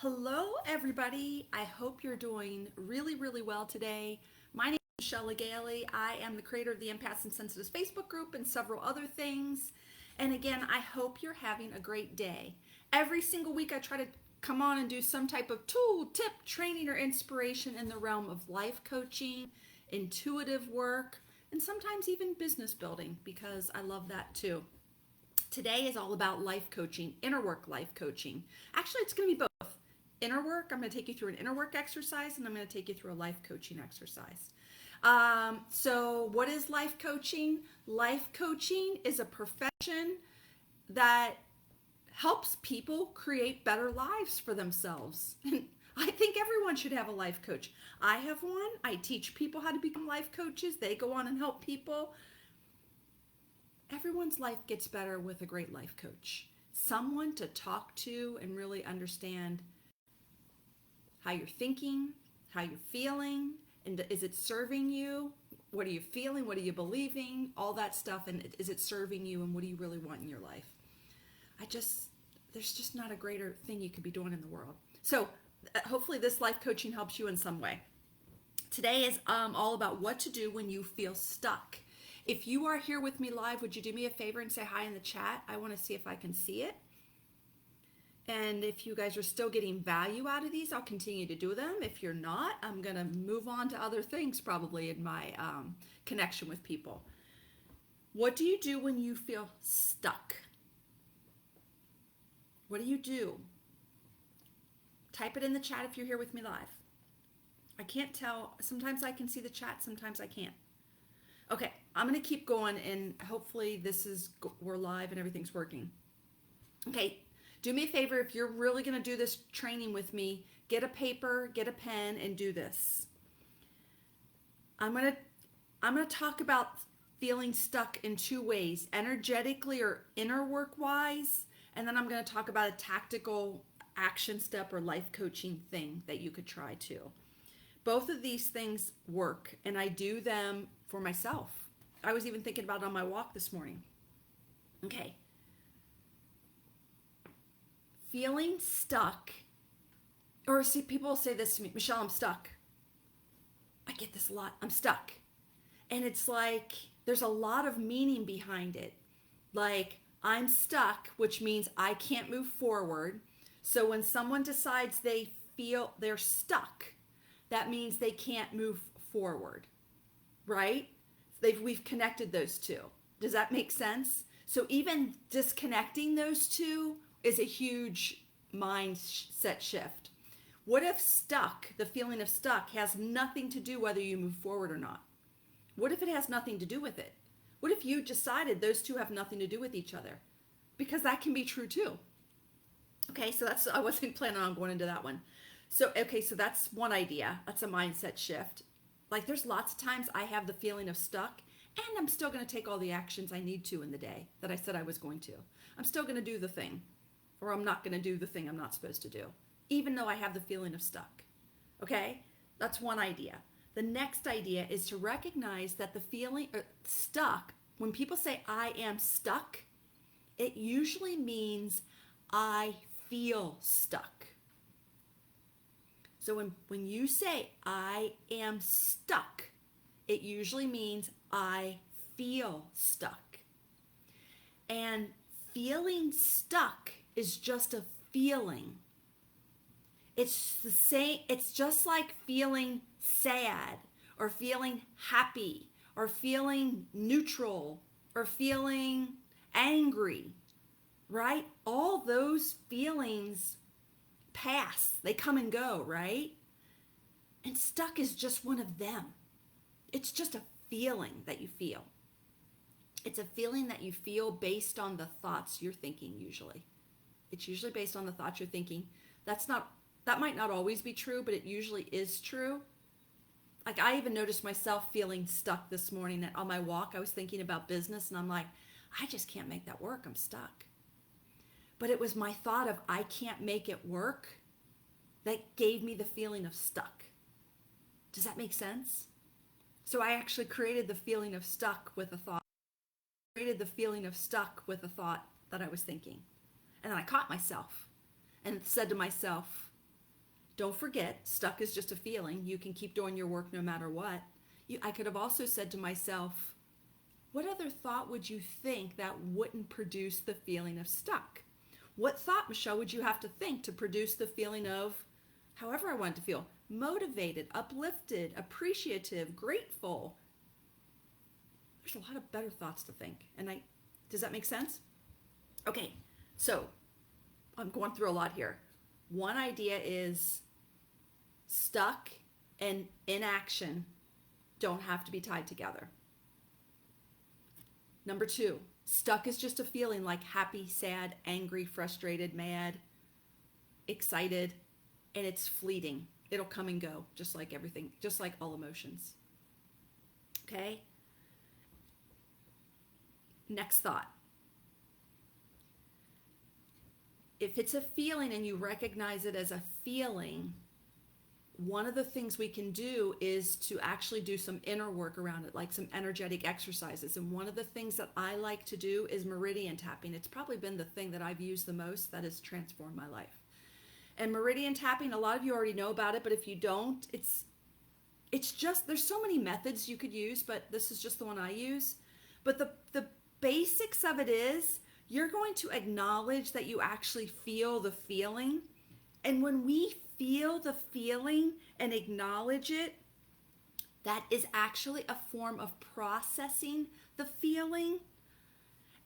Hello, everybody. I hope you're doing really well today. My name is Michelle Gailey. I am the creator of the Empaths and Sensitives Facebook group and several other things. And again, I hope you're having a great day. Every single week, I try to come on and do some type of tool, tip, training, or inspiration in the realm of life coaching, intuitive work, and sometimes even business building because I love that too. Today is all about life coaching, inner work life coaching. Actually, it's going to be both. Inner work, I'm going to take you through an inner work exercise, and I'm going to take you through a life coaching exercise. So what is life coaching? Life coaching is a profession that helps people create better lives for themselves. And I think everyone should have a life coach. I have one. I teach people how to become life coaches. They go on and help people. Everyone's life gets better with a great life coach. Someone to talk to and really understand how you're thinking, how you're feeling, and is it serving you? What are you feeling? What are you believing? All that stuff, and is it serving you, and what do you really want in your life? There's just not a greater thing you could be doing in the world. So hopefully this life coaching helps you in some way. Today is all about what to do when you feel stuck. If you are here with me live, would you do me a favor and say hi in the chat? I want to see if I can see it. And if you guys are still getting value out of these, I'll continue to do them. If you're not, I'm going to move on to other things probably in my connection with people. What do you do when you feel stuck? What do you do? Type it in the chat if you're here with me live. I can't tell. Sometimes I can see the chat, sometimes I can't. Okay, I'm going to keep going, and hopefully we're live and everything's working. Okay. Do me a favor, if you're really going to do this training with me, get a paper, get a pen, and do this. I'm going to talk about feeling stuck in two ways, energetically or inner work wise, and then I'm going to talk about a tactical action step or life coaching thing that you could try too. Both of these things work, and I do them for myself. I was even thinking about it on my walk this morning. Okay. Feeling stuck, or see, people say this to me, Michelle, I'm stuck. I get this a lot. I'm stuck. And it's like there's a lot of meaning behind it. Like, I'm stuck, which means I can't move forward. So when someone decides they feel they're stuck, that means they can't move forward, right? We've connected those two. Does that make sense? So even disconnecting those two is a huge mindset shift. What if stuck, the feeling of stuck, has nothing to do whether you move forward or not? What if it has nothing to do with it? What if you decided those two have nothing to do with each other? Because that can be true too. Okay, so I wasn't planning on going into that one. So that's one idea. That's a mindset shift. Like, there's lots of times I have the feeling of stuck, and I'm still going to take all the actions I need to in the day that I said I was going to. I'm still going to do the thing. Or I'm not going to do the thing I'm not supposed to do, even though I have the feeling of stuck. Okay? That's one idea. The next idea is to recognize that the feeling stuck, when people say I am stuck, it usually means I feel stuck. So when you say I am stuck, it usually means I feel stuck. And feeling stuck is just a feeling. It's the same, it's just like feeling sad or feeling happy or feeling neutral or feeling angry, right? All those feelings pass, they come and go, right? And stuck is just one of them. It's just a feeling that you feel. It's a feeling that you feel based on the thoughts you're thinking usually. It's usually based on the thoughts you're thinking. That might not always be true, but it usually is true. Like, I even noticed myself feeling stuck this morning. That on my walk, I was thinking about business, and I'm like, I just can't make that work. I'm stuck. But it was my thought of I can't make it work that gave me the feeling of stuck. Does that make sense? So I actually created the feeling of stuck with a thought. That I was thinking. And then I caught myself and said to myself, Don't forget, stuck is just a feeling. You can keep doing your work no matter what. I could have also said to myself, what other thought would you think that wouldn't produce the feeling of stuck? What thought, Michelle, would you have to think to produce the feeling of however I want to feel? Motivated, uplifted, appreciative, grateful. There's a lot of better thoughts to think. Does that make sense? Okay, so I'm going through a lot here. One idea is stuck and inaction don't have to be tied together. Number 2, stuck is just a feeling like happy, sad, angry, frustrated, mad, excited, and it's fleeting. It'll come and go, just like everything, just like all emotions. Okay? Next thought. If it's a feeling and you recognize it as a feeling, one of the things we can do is to actually do some inner work around it, like some energetic exercises. And one of the things that I like to do is meridian tapping. It's probably been the thing that I've used the most that has transformed my life. And meridian tapping, a lot of you already know about it, but if you don't, it's just, there's so many methods you could use, but this is just the one I use. But the basics of it is, you're going to acknowledge that you actually feel the feeling. And when we feel the feeling and acknowledge it, that is actually a form of processing the feeling.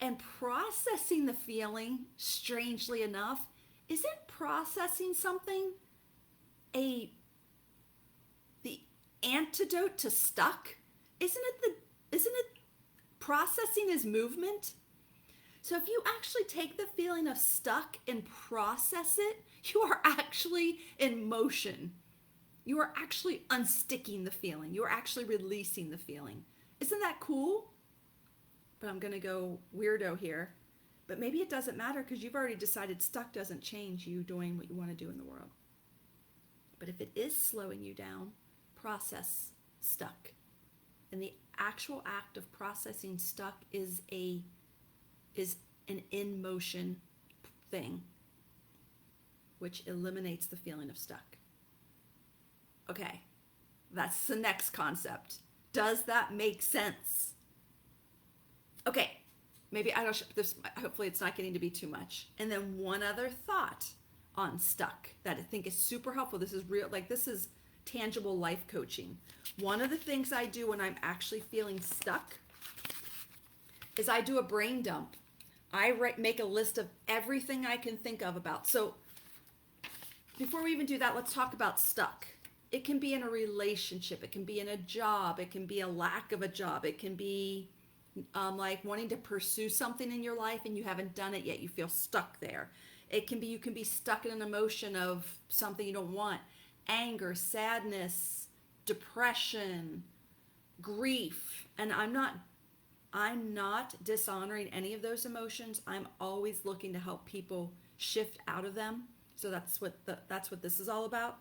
And processing the feeling, strangely enough, isn't processing something the antidote to stuck? Isn't it processing is movement? So if you actually take the feeling of stuck and process it, you are actually in motion. You are actually unsticking the feeling. You are actually releasing the feeling. Isn't that cool? But I'm going to go weirdo here. But maybe it doesn't matter because you've already decided stuck doesn't change you doing what you want to do in the world. But if it is slowing you down, process stuck. And the actual act of processing stuck is an in motion thing, which eliminates the feeling of stuck. Okay, that's the next concept. Does that make sense? Okay, maybe I don't. Hopefully, it's not getting to be too much. And then one other thought on stuck that I think is super helpful. This is real. This is tangible life coaching. One of the things I do when I'm actually feeling stuck is I do a brain dump. I make a list of everything I can think of about. So before we even do that, let's talk about stuck. It can be in a relationship. It can be in a job. It can be a lack of a job. It can be like wanting to pursue something in your life and you haven't done it yet. You feel stuck there. It can be, you can be stuck in an emotion of something you don't want. Anger, sadness, depression, grief. And I'm not dishonoring any of those emotions. I'm always looking to help people shift out of them. So that's what this is all about.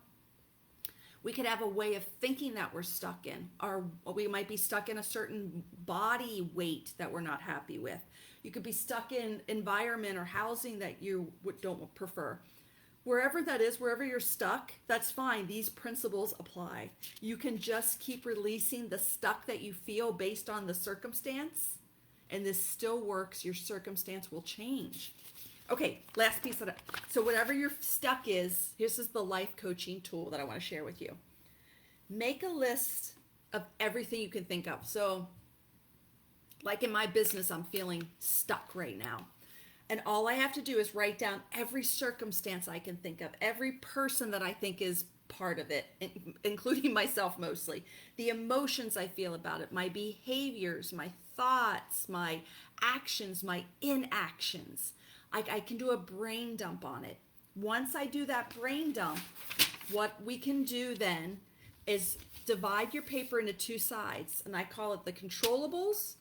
We could have a way of thinking that we're stuck in, or we might be stuck in a certain body weight that we're not happy with. You could be stuck in environment or housing that you don't prefer. Wherever that is, wherever you're stuck, that's fine. These principles apply. You can just keep releasing the stuck that you feel based on the circumstance, and this still works. Your circumstance will change. Okay, last piece of it. So whatever your stuck is, this is the life coaching tool that I want to share with you. Make a list of everything you can think of. So like in my business, I'm feeling stuck right now. And all I have to do is write down every circumstance I can think of, every person that I think is part of it, including myself mostly, the emotions I feel about it, my behaviors, my thoughts, my actions, my inactions. I can do a brain dump on it. Once I do that brain dump, what we can do then is divide your paper into two sides, and I call it the controllables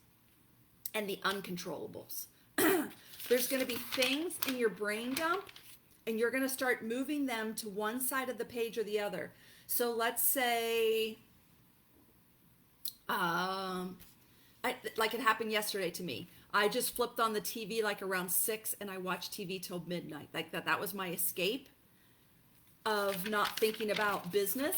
and the uncontrollables. There's going to be things in your brain dump, and you're going to start moving them to one side of the page or the other. So let's say, like it happened yesterday to me. I just flipped on the TV like around 6 and I watched TV till midnight. Like that was my escape. of not thinking about business.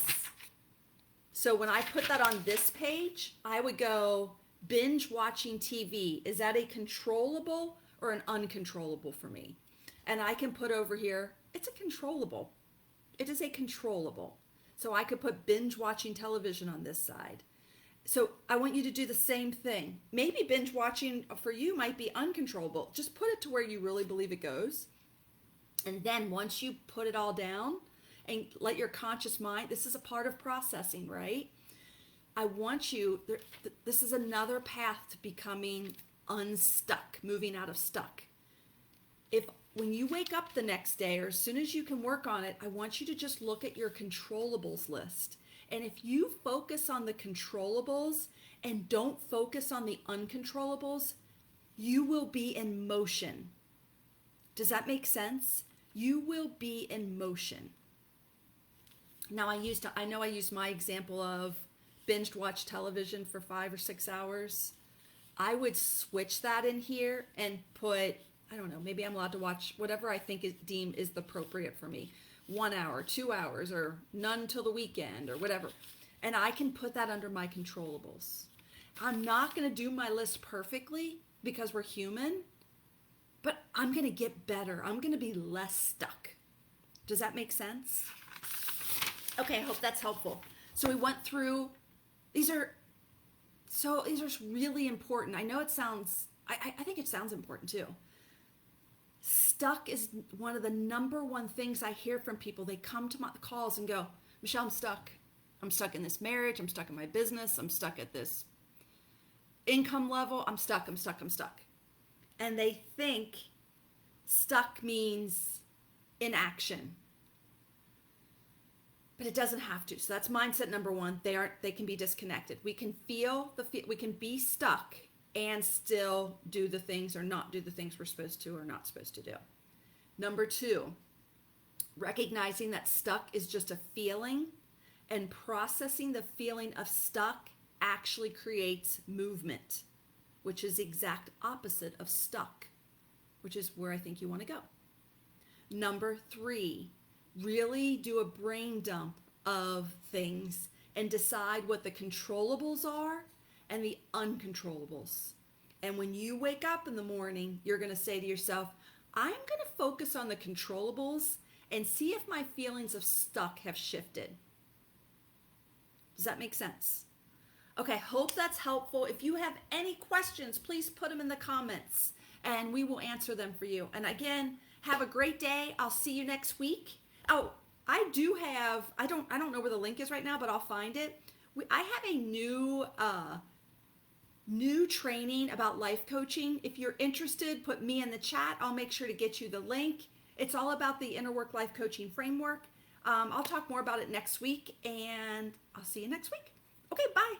So when I put that on this page, I would go binge watching TV. Is that a controllable or an uncontrollable for me? And I can put over here, it's a controllable. It is a controllable. So I could put binge watching television on this side. So I want you to do the same thing. Maybe binge watching for you might be uncontrollable. Just put it to where you really believe it goes. And then once you put it all down and let your conscious mind, this is a part of processing, right? I want you, this is another path to becoming unstuck, moving out of stuck. If when you wake up the next day or as soon as you can work on it, I want you to just look at your controllables list. And if you focus on the controllables and don't focus on the uncontrollables, you will be in motion. Does that make sense? You will be in motion. Now I know I used my example of binge watch television for 5 or 6 hours. I would switch that in here and put, I don't know, maybe I'm allowed to watch whatever I think is deemed is appropriate for me. 1 hour, 2 hours, or none till the weekend, or whatever. And I can put that under my controllables. I'm not going to do my list perfectly because we're human, but I'm going to get better. I'm going to be less stuck. Does that make sense? Okay, I hope that's helpful. So we went through, these are really important. I know it sounds, I think it sounds important too. Stuck is one of the number one things I hear from people. They come to my calls and go, Michelle, I'm stuck. I'm stuck in this marriage. I'm stuck in my business. I'm stuck at this income level. I'm stuck. And they think stuck means inaction. But it doesn't have to. So that's mindset number one. They can be disconnected. We can we can be stuck and still do the things or not do the things we're supposed to or not supposed to do. Number two, recognizing that stuck is just a feeling and processing the feeling of stuck actually creates movement, which is the exact opposite of stuck, which is where I think you want to go. Number three, really do a brain dump of things and decide what the controllables are and the uncontrollables. And when you wake up in the morning, you're going to say to yourself, I'm going to focus on the controllables and see if my feelings of stuck have shifted. Does that make sense? Okay, hope that's helpful. If you have any questions, please put them in the comments and we will answer them for you. And again, have a great day. I'll see you next week. Oh, I do have, I don't know where the link is right now, but I'll find it. I have a new training about life coaching. If you're interested, put me in the chat. I'll make sure to get you the link. It's all about the inner work life coaching framework. I'll talk more about it next week and I'll see you next week. Okay, bye.